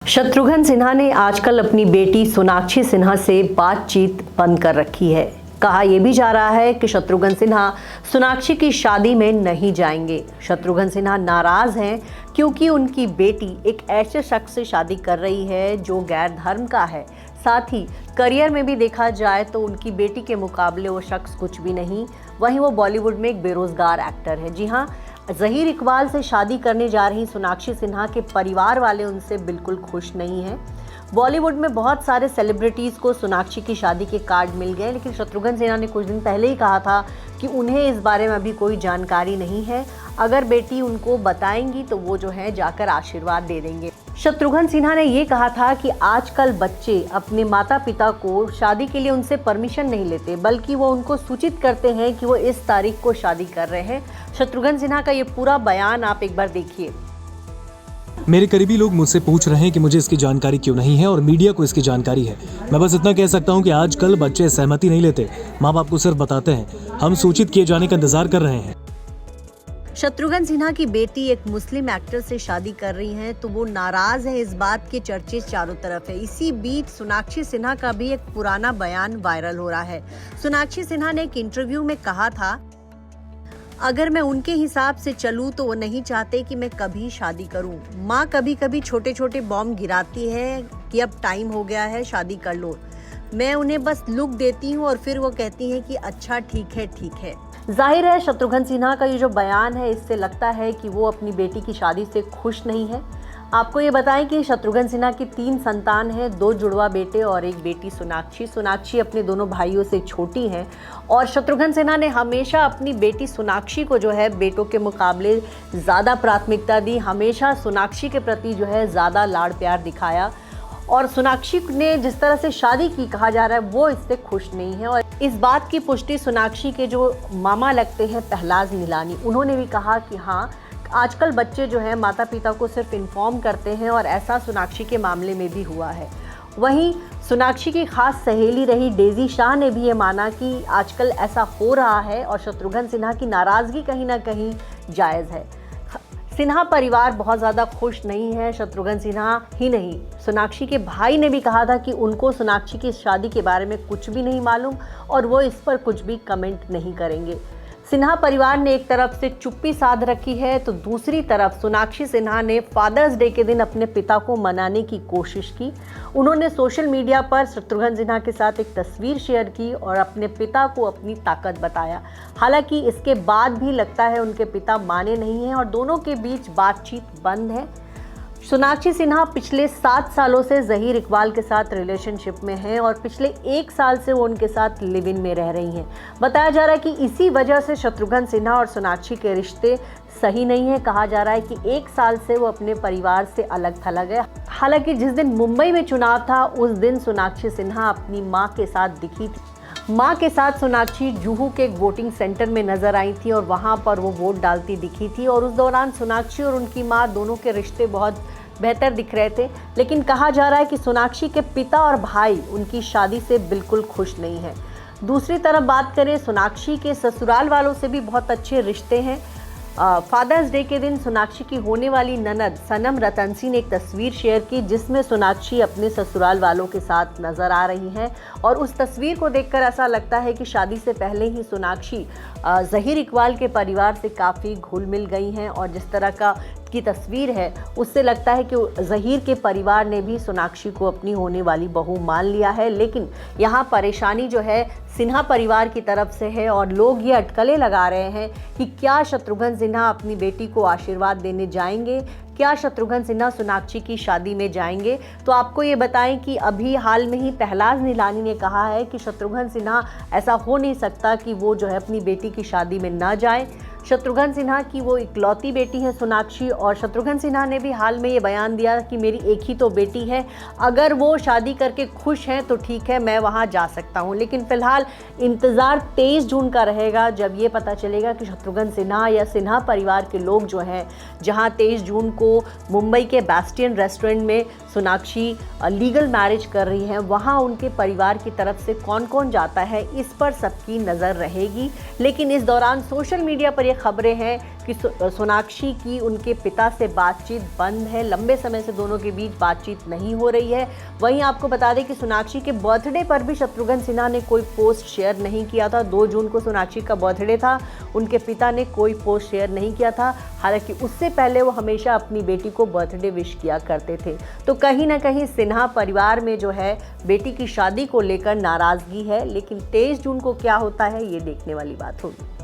शत्रुघ्न सिन्हा ने आजकल अपनी बेटी सोनाक्षी सिन्हा से बातचीत बंद कर रखी है। कहा यह भी जा रहा है कि शत्रुघ्न सिन्हा सोनाक्षी की शादी में नहीं जाएंगे। शत्रुघ्न सिन्हा नाराज हैं क्योंकि उनकी बेटी एक ऐसे शख्स से शादी कर रही है जो गैर धर्म का है। साथ ही करियर में भी देखा जाए तो उनकी बेटी के मुकाबले वो शख्स कुछ भी नहीं। वहीं वो बॉलीवुड में एक बेरोजगार एक्टर है। जी हाँ, ज़हीर इकबाल से शादी करने जा रही सोनाक्षी सिन्हा के परिवार वाले उनसे बिल्कुल खुश नहीं हैं। बॉलीवुड में बहुत सारे सेलिब्रिटीज़ को सोनाक्षी की शादी के कार्ड मिल गए, लेकिन शत्रुघ्न सिन्हा ने कुछ दिन पहले ही कहा था कि उन्हें इस बारे में अभी कोई जानकारी नहीं है। अगर बेटी उनको बताएंगी तो वो जो है जाकर आशीर्वाद दे देंगे। शत्रुघ्न सिन्हा ने ये कहा था कि आजकल बच्चे अपने माता पिता को शादी के लिए उनसे परमिशन नहीं लेते, बल्कि वो उनको सूचित करते हैं कि वो इस तारीख को शादी कर रहे हैं। शत्रुघ्न सिन्हा का ये पूरा बयान आप एक बार देखिए। मेरे करीबी लोग मुझसे पूछ रहे हैं कि मुझे इसकी जानकारी क्यों नहीं है और मीडिया को इसकी जानकारी है। मैं बस इतना कह सकता हूं कि आजकल बच्चे सहमति नहीं लेते, माँ बाप को सिर्फ बताते हैं। हम सूचित किए जाने का इंतजार कर रहे हैं। शत्रुघ्न सिन्हा की बेटी एक मुस्लिम एक्टर से शादी कर रही हैं तो वो नाराज है, इस बात के चर्चे चारों तरफ है। इसी बीच सोनाक्षी सिन्हा का भी एक पुराना बयान वायरल हो रहा है। सोनाक्षी सिन्हा ने एक इंटरव्यू में कहा था, अगर मैं उनके हिसाब से चलूं तो वो नहीं चाहते कि मैं कभी शादी करूं। माँ कभी कभी छोटे छोटे बॉम्ब गिराती है कि अब टाइम हो गया है, शादी कर लो। मैं उन्हें बस लुक देती हूं और फिर वो कहती हैं कि अच्छा ठीक है। जाहिर है शत्रुघ्न सिन्हा का ये जो बयान है, इससे लगता है कि वो अपनी बेटी की शादी से खुश नहीं है। आपको ये बताएं कि शत्रुघ्न सिन्हा की 3 संतान हैं, 2 जुड़वा बेटे और एक बेटी सोनाक्षी। सोनाक्षी अपने दोनों भाइयों से छोटी हैं और शत्रुघ्न सिन्हा ने हमेशा अपनी बेटी सोनाक्षी को जो है बेटों के मुकाबले ज़्यादा प्राथमिकता दी। हमेशा सोनाक्षी के प्रति जो है ज़्यादा लाड़ प्यार दिखाया और सोनाक्षी ने जिस तरह से शादी की, कहा जा रहा है वो इससे खुश नहीं है। और इस बात की पुष्टि सोनाक्षी के जो मामा लगते हैं पहलाज निलानी, उन्होंने भी कहा कि हाँ, आजकल बच्चे जो हैं माता पिता को सिर्फ इन्फॉर्म करते हैं और ऐसा सोनाक्षी के मामले में भी हुआ है। वहीं सोनाक्षी की खास सहेली रही डेजी शाह ने भी ये माना कि आजकल ऐसा हो रहा है और शत्रुघ्न सिन्हा की नाराज़गी कहीं ना कहीं जायज़ है। सिन्हा परिवार बहुत ज़्यादा खुश नहीं है। शत्रुघ्न सिन्हा ही नहीं, सोनाक्षी के भाई ने भी कहा था कि उनको सोनाक्षी की शादी के बारे में कुछ भी नहीं मालूम और वो इस पर कुछ भी कमेंट नहीं करेंगे। सिन्हा परिवार ने एक तरफ से चुप्पी साध रखी है तो दूसरी तरफ सोनाक्षी सिन्हा ने फादर्स डे के दिन अपने पिता को मनाने की कोशिश की। उन्होंने सोशल मीडिया पर शत्रुघ्न सिन्हा के साथ एक तस्वीर शेयर की और अपने पिता को अपनी ताकत बताया। हालांकि इसके बाद भी लगता है उनके पिता माने नहीं हैं और दोनों के बीच बातचीत बंद है। सोनाक्षी सिन्हा पिछले 7 सालों से ज़हीर इकबाल के साथ रिलेशनशिप में हैं और पिछले 1 साल से वो उनके साथ लिव इन में रह रही हैं। बताया जा रहा है कि इसी वजह से शत्रुघ्न सिन्हा और सोनाक्षी के रिश्ते सही नहीं है। कहा जा रहा है कि 1 साल से वो अपने परिवार से अलग थलग है। हालांकि जिस दिन मुंबई में चुनाव था उस दिन सोनाक्षी सिन्हा अपनी माँ के साथ दिखी थी। माँ के साथ सोनाक्षी जुहू के एक वोटिंग सेंटर में नजर आई थी और वहाँ पर वो वोट डालती दिखी थी और उस दौरान सोनाक्षी और उनकी माँ दोनों के रिश्ते बहुत बेहतर दिख रहे थे। लेकिन कहा जा रहा है कि सोनाक्षी के पिता और भाई उनकी शादी से बिल्कुल खुश नहीं है। दूसरी तरफ बात करें, सोनाक्षी के ससुराल वालों से भी बहुत अच्छे रिश्ते हैं। फादर्स डे के दिन सोनाक्षी की होने वाली ननद सनम रतनसी ने एक तस्वीर शेयर की जिसमें सोनाक्षी अपने ससुराल वालों के साथ नजर आ रही हैं और उस तस्वीर को देखकर ऐसा लगता है कि शादी से पहले ही सोनाक्षी ज़हीर इकबाल के परिवार से काफ़ी घुल मिल गई हैं और जिस तरह की तस्वीर है उससे लगता है कि ज़हीर के परिवार ने भी सोनाक्षी को अपनी होने वाली बहू मान लिया है। लेकिन यहाँ परेशानी जो है सिन्हा परिवार की तरफ से है और लोग ये अटकलें लगा रहे हैं कि क्या शत्रुघ्न सिन्हा अपनी बेटी को आशीर्वाद देने जाएंगे, क्या शत्रुघ्न सिन्हा सोनाक्षी की शादी में जाएंगे। तो आपको ये बताएं कि अभी हाल में ही पहलाज निलानी ने कहा है कि शत्रुघ्न सिन्हा ऐसा हो नहीं सकता कि वो जो है अपनी बेटी की शादी में ना जाए। शत्रुघ्न सिन्हा की वो इकलौती बेटी है सोनाक्षी और शत्रुघ्न सिन्हा ने भी हाल में ये बयान दिया कि मेरी एक ही तो बेटी है, अगर वो शादी करके खुश हैं तो ठीक है, मैं वहाँ जा सकता हूँ। लेकिन फिलहाल इंतज़ार 23 जून का रहेगा जब ये पता चलेगा कि शत्रुघ्न सिन्हा या सिन्हा परिवार के लोग जो हैं, जहाँ 23 जून को मुंबई के बैस्टियन रेस्टोरेंट में सोनाक्षी लीगल मैरिज कर रही हैं, वहाँ उनके परिवार की तरफ से कौन कौन जाता है, इस पर सबकी नज़र रहेगी। लेकिन इस दौरान सोशल मीडिया पर ये खबरें हैं कि सोनाक्षी की उनके पिता से बातचीत बंद है। लंबे समय से दोनों के बीच बातचीत नहीं हो रही है। वहीं आपको बता दें कि सोनाक्षी के बर्थडे पर भी शत्रुघ्न सिन्हा ने कोई पोस्ट शेयर नहीं किया था। 2 जून को सोनाक्षी का बर्थडे था, उनके पिता ने कोई पोस्ट शेयर नहीं किया था। हालांकि उससे पहले वो हमेशा अपनी बेटी को बर्थडे विश किया करते थे। तो कहीं ना कहीं सिन्हा परिवार में जो है बेटी की शादी को लेकर नाराजगी है, लेकिन 23 जून को क्या होता है ये देखने वाली बात होगी।